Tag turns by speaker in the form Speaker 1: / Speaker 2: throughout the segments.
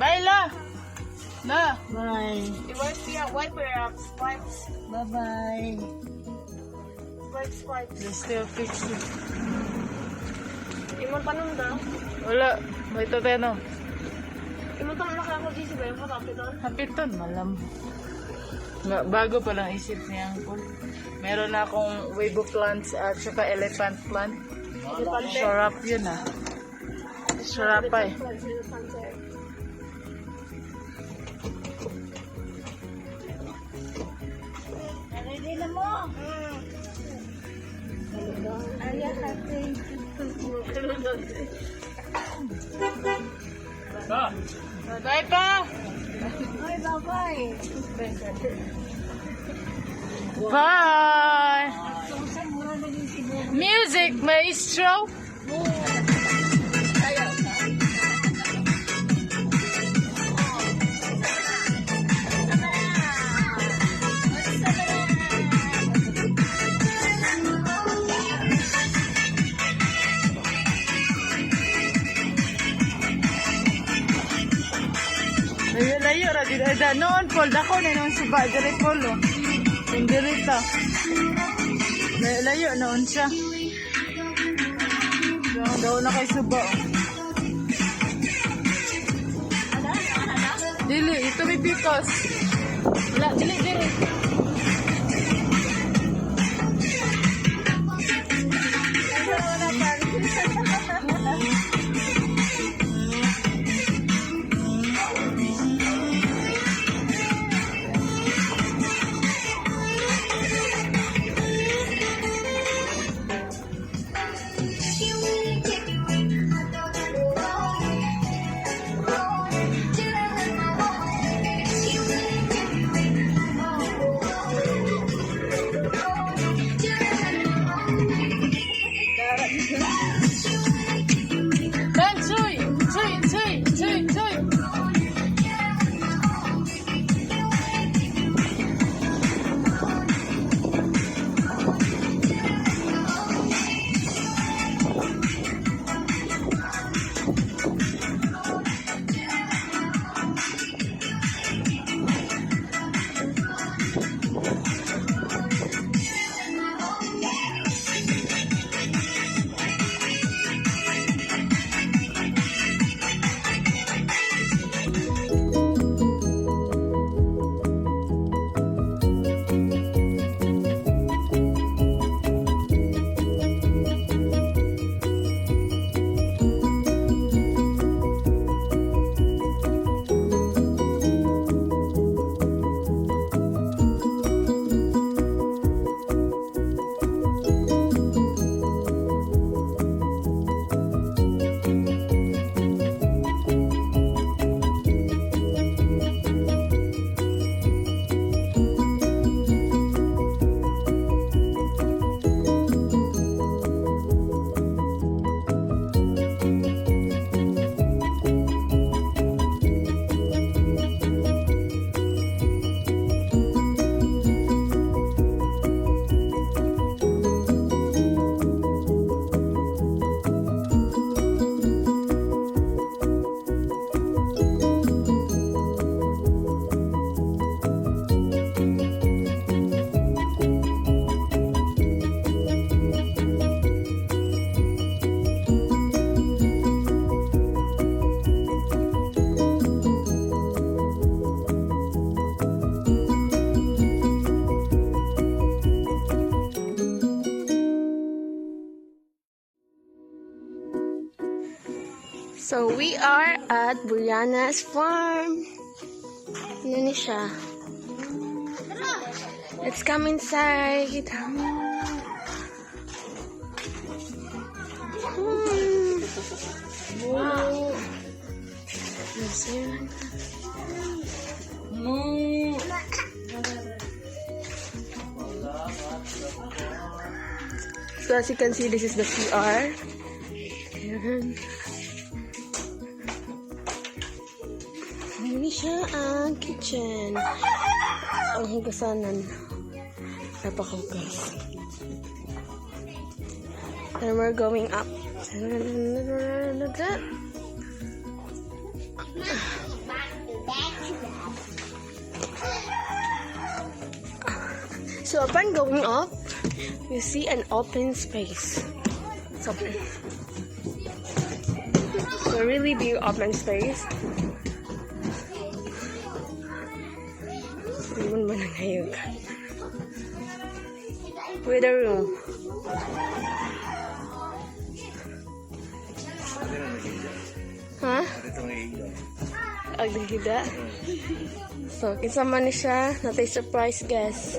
Speaker 1: Bye, La. La.
Speaker 2: Bye.
Speaker 3: Wipe her up. Wipe.
Speaker 2: Bye-bye.
Speaker 3: Wipe.
Speaker 1: They still fixing.
Speaker 3: Imon pa nung daw.
Speaker 1: Wala. May tateno.
Speaker 3: Imon pa nung nakakagisi ba yung katapit doon?
Speaker 1: Hapiton, malam. Bago pa lang isip niya ang pool. Meron na akong weibo plants at saka elephant plant. Sarap yun ah. Sarapay.
Speaker 2: Ready na mo? Ayan, ate.
Speaker 1: Bye pa!
Speaker 2: Ay, bye-bye.
Speaker 1: Bye!
Speaker 2: Sa mura na yung siguro.
Speaker 1: Music, maestro! Layo ra dito. Noon fold ako na noon si Badre Polo. Hindi rito. Layo noon siya. Daw na kay Suba. Dili, ito may pikos. Wala, dili. Chuy.
Speaker 3: So, we are at Brianna's farm. Ano ni siya? Let's come inside. Wow. So, as you can see, this is the CR. Ayan. Ini siya ang kitchen. Ang hugasanan. Napakahugas. And we're going up. So upon going up, you see an open space. It's open. It's a really big open space. Iwan mo na ngayon. With a room. Ha? Agdagida. So, kinsa man ni siya, natay surprise guest.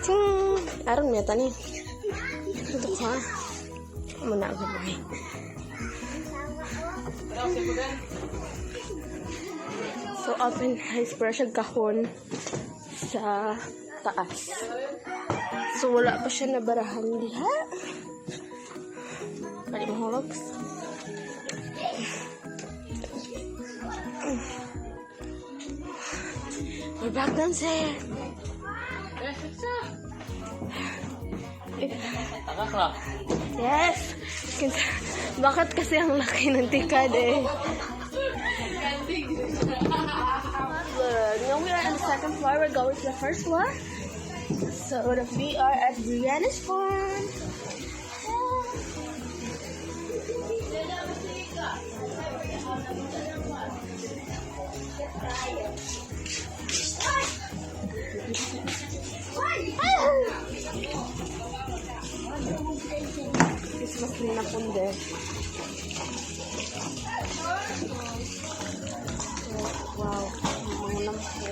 Speaker 3: Ting! Aron niya tani. Ito ka. Muna ako ba? So, open house para siya kahon sa taas. So, wala pa siya nabarahan diha. Kali mo hologs. We're back downstairs. Yes. Bakit kasi ang laki ng tikad eh? Now we are on the second floor. We're going to the first floor. So we are at Brianna's farm. Christmas tree na punde. Wow, mga lampo.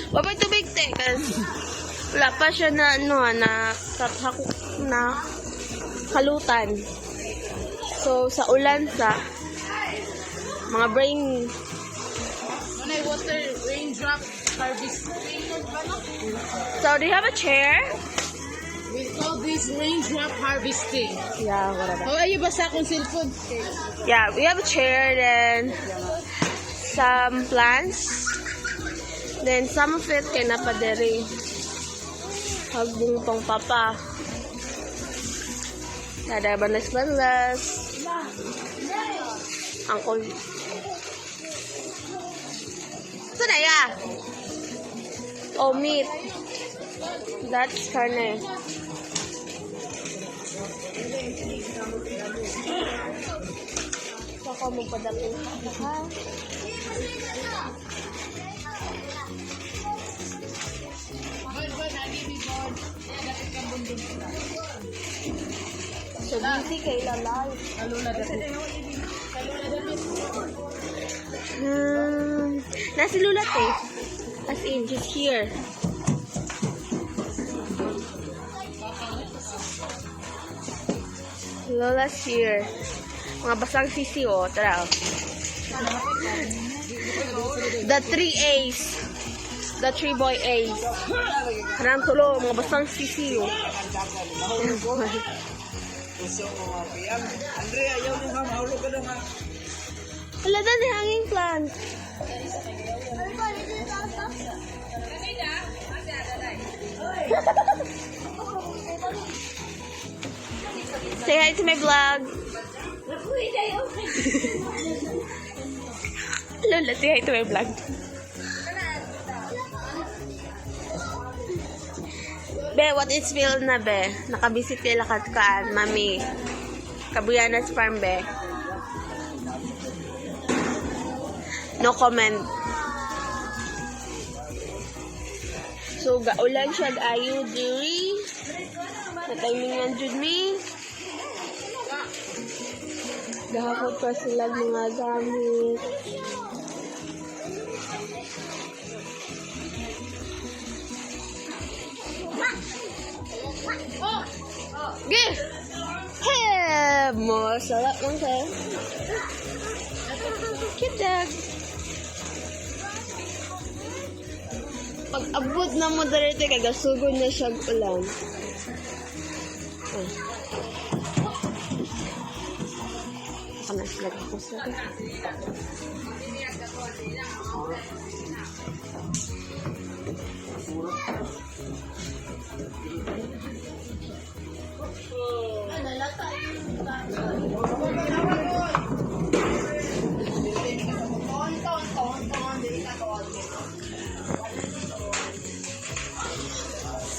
Speaker 3: Wala tubig te, kasi wala pa siya na, na kalutan. So, sa ulan sa mga brain.
Speaker 1: Water raindrop harvesting.
Speaker 3: So, do you have a chair?
Speaker 1: We call this raindrop harvesting.
Speaker 3: Yeah, whatever.
Speaker 1: Oh, ayo basa akong cellphone.
Speaker 3: Yeah, we have a chair, then some plants. Then some of it kay napadere. Hagbong pang papa. Ada balas-balas. Angkol. Saan na ya? Oh, meat. That's karne. Saka mo padapin ha? So, busy kay lalay. Nasi lulat eh. As in, just here. Lola's here. Mga basang sisi oh. Tara oh. The 3 A's. The 3 boy A's. Karang tulo. Mga basang sisi oh. Wala na ni hanging plant. Say hi to my vlog. Lola, say hi to my vlog. Be, what is feel na be? Nakabisit nila kaan, mami. Kabuyanas Farm, be. No comment. So, gaulan siya ayo diri. Natimingan jud mi. Gahapon pa sila mga gamit. Ge! Hey! Masarap lang kayo. Cute dog. Pag abot na mo dito, kagasugod na siya ulan. Ay. Panas-lag ako sa ito.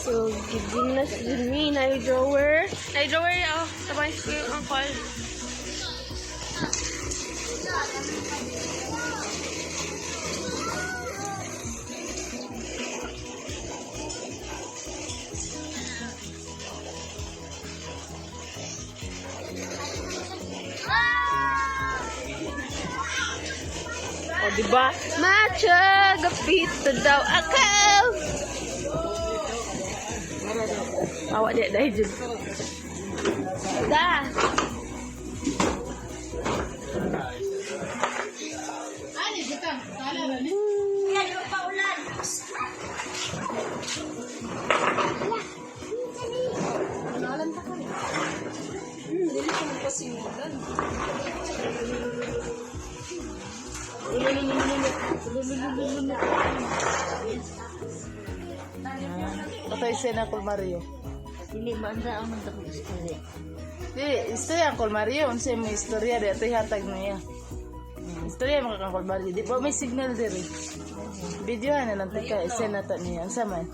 Speaker 3: So, giginas din mi na drawer. Na drawer ya, sabay ko ang call. O, diba? Matcha! Gapit na daw ako! Awak dia dah hijau. Dah.
Speaker 2: Ani, kita. Salah lah ni. Ya, lupa ulan. Ulan tak kan? Dili ko magpasimulan.
Speaker 1: Patay siya na Uncle Mario.
Speaker 2: Dili ba anda ang nagdako istorya?
Speaker 1: Di, istorya Uncle Mario. Unsay may istorya di ato'y hatag niya. Istorya mga Uncle Mario. Di pa may signal diri. Video na lang tika. Isa na ta niya. Asa man?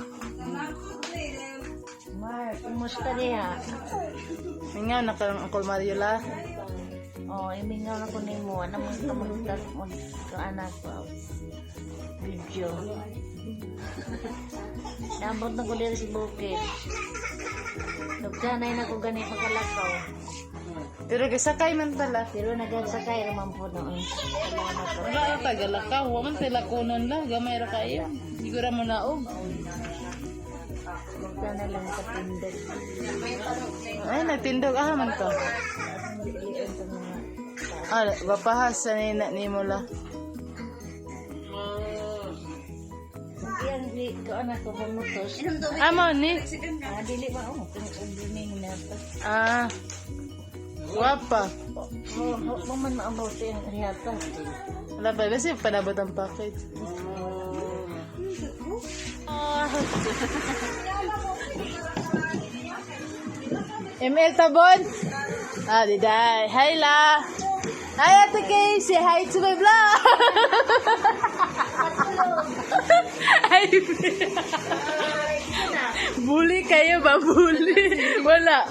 Speaker 2: Mar, kumusta niya?
Speaker 1: Mingaw na kang Uncle Mario la.
Speaker 2: Oh, imingaw na ko nimo. Ano mo kamulitas mo ka anak ko? Video. Nabot na ko diri si Bukid. Nagsanay na ko gani pagkalakaw.
Speaker 1: Pero kasakay man tala.
Speaker 2: Pero nagasakay naman po noon. Salamat po.
Speaker 1: Wala ang tagalakaw. Waman sila kunon la. Gamay ra kayo. Sigura mo naog.
Speaker 2: Nagsanay lang sa tindog.
Speaker 1: Ay, nagtindog. Ah, man to. Ah, bapahas sa ni mo la.
Speaker 2: Yan, di ko anak ko pamutos.
Speaker 1: Amo ni.
Speaker 2: Dili ba ako? Kung ni nata.
Speaker 1: Ah. Guwapa.
Speaker 2: Maman maabaw siya ang rihata.
Speaker 1: Wala ba? Kasi panabot ang package. ML Tabon. Ah, diday. Hi la. Hi Ate Kay. Say hi to my vlog. Hi. Bully kayo ba? Bully. Wala.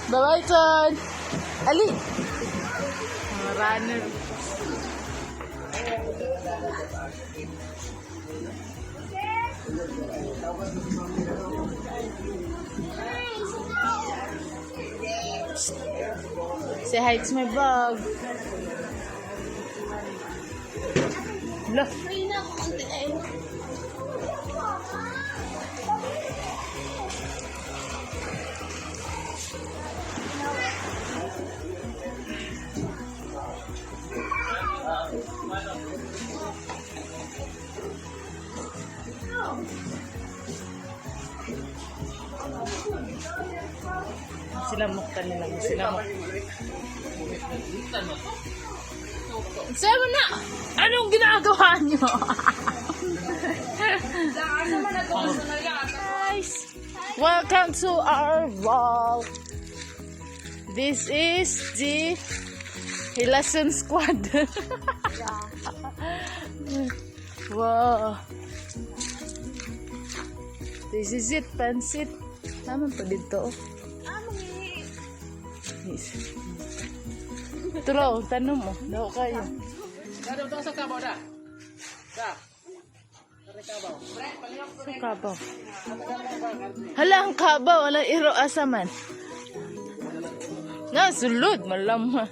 Speaker 1: Bye-bye, Ton. Ali. Mga runner. Say hi to my vlog. Look. Sinamuktan nila. Sinamuk. Sabi na! Anong ginagawa niyo? Guys, welcome to our vlog. This is the Hilason Squad. Wow. This is it, pansit. Naman pa dito. Yes. Ito lang, tanong mo. Daw kayo. Sa kabaw. Hala, ang kabaw. Walang iro asaman. Nasulod, malamha.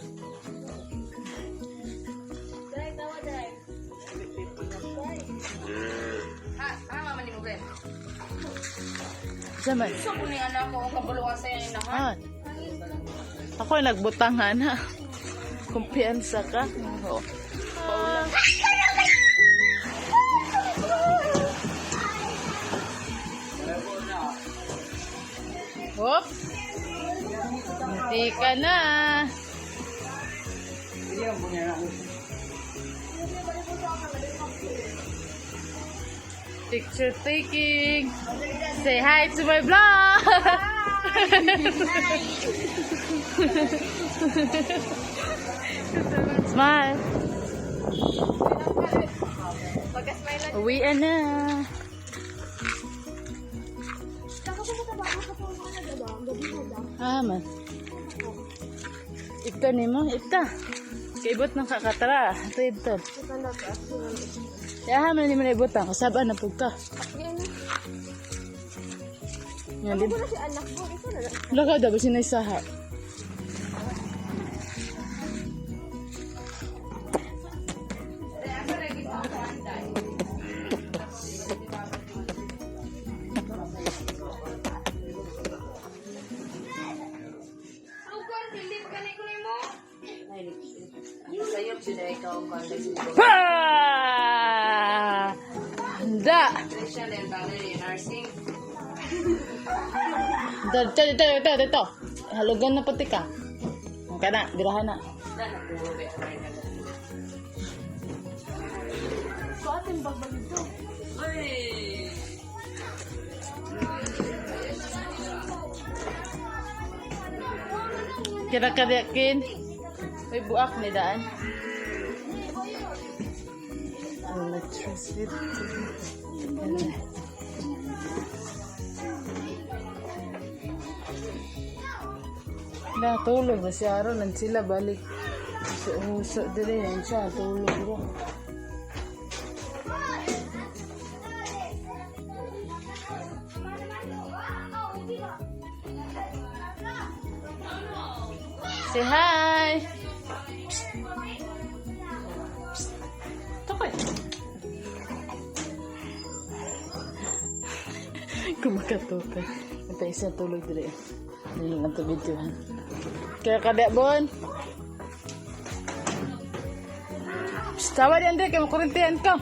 Speaker 1: Zaman.
Speaker 2: So, kunin anak ko, kabuluan sa'yo yung naman.
Speaker 1: Ako ay nagbutangan ha. Kumpiyansa ka. Oo. Paulan. Hop. Hindi ka na. Picture taking. Say hi to my vlog. Smile. Uwian na. Man. Ito ni mo, ito. Kaibot ng kakatara. Ito. Ya, man ni mo na ibutan. Kasaba na po ka. Yan din. Lakaw daw, sinaysaha. Handa. Dito. Halugan na pati ka. Okay na, dirahan na. So, ating bagbag ito. Kira-kariakin. May buak ni daan. Electricity. Natulog na si Aaron. Nan sila balik. Huso din yan siya. Tulog rin. Say hi! Tokoy! Kumakatoka. Ito isang tulog din. Hindi lang ito videohan. Kaya kada bon. Tawa di Andre, kaya makurintihan ka.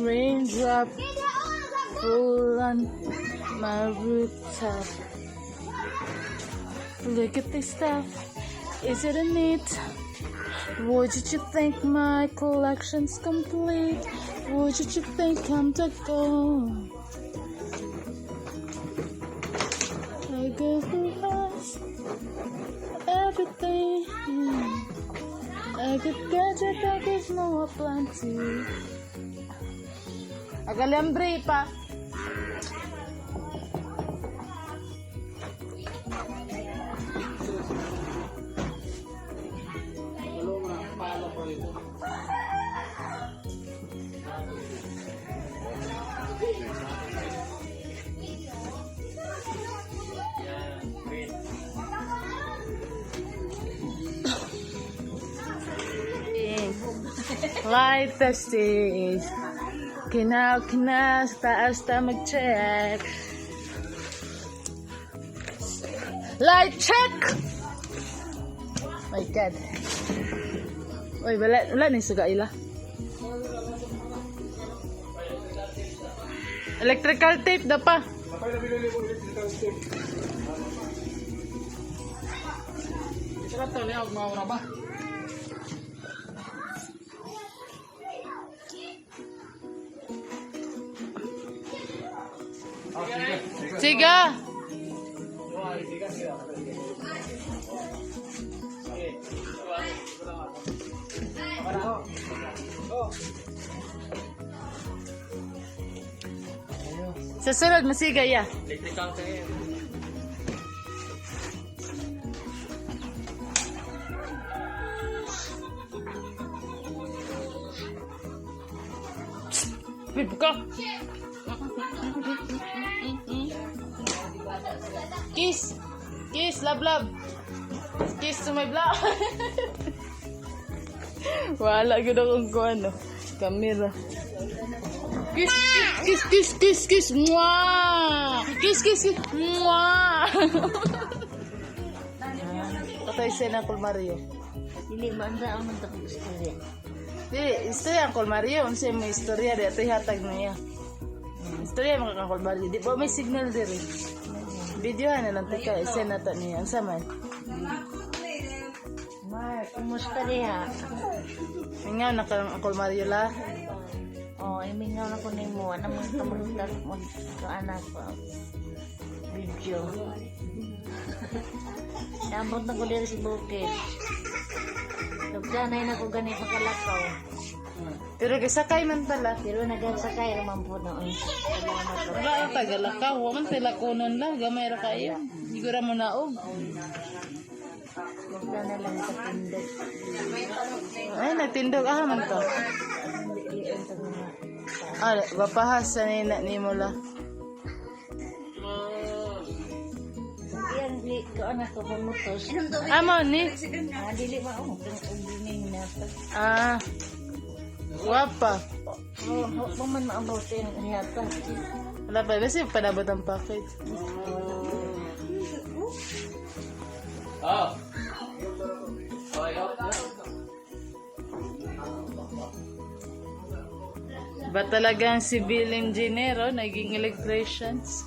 Speaker 1: Raindrop full on my rooftop. Look at this stuff. Is it a need? Would you think my collection's complete? Would you think I'm the goal? I go through us, everything. I could get it, there is no plenty. Agalambre pa. Light testing. Kina sa taas ta mag-check. Light check! My God. Uy, wala ni suga ila. Electrical tape da pa. Siga. Sa sunod, masiga ya. Uy, buka. Kiss. Kiss, love, love. Kiss to my vlog. Wala gud akong kuano. Camera. Kiss, kiss, kiss, kiss, kiss. Mwah! Kiss, kiss, kiss. Mwah! Patay siya na Uncle Mario.
Speaker 2: Dili man sa ang tapos istorya.
Speaker 1: Dili, istorya Uncle Mario. Unsa may istorya di atoy hatag na niya. Istorya mga Uncle Mario. Di ba may signal diri? Videohan na lang tika. Isa na ta niya. Unsa man?
Speaker 2: Mar, kumusta diha?
Speaker 1: Nga na kang Uncle Mario la.
Speaker 2: Oh, imingaw na ko nimo. Ano mo kamurtas mo sa anak ko. Video. Nabot na ko diri si Bukid. Nagsanay na ko ganit makalakaw.
Speaker 1: Pero gisakay man pala.
Speaker 2: Pero nagasakay naman po noon. Salamat po.
Speaker 1: Wala ang tagalakaw. Waman sila kunon lang. Gamay ra kayo. Sigura mo naog.
Speaker 2: Nagsanay lang sa tindog.
Speaker 1: Ay, nagtindog. Ah, man to.
Speaker 2: Liian sa mga.
Speaker 1: Ah, bapahas sa ni mo la.
Speaker 2: Yan, di ko anak ko pamutos.
Speaker 1: Amo ni.
Speaker 2: Dili mo ubining na to.
Speaker 1: Ah. Wapa.
Speaker 2: Oh, man maabutin yata.
Speaker 1: Wala pa. Kasi panabot ang package. Ba talagang civil engineer, naging electricians?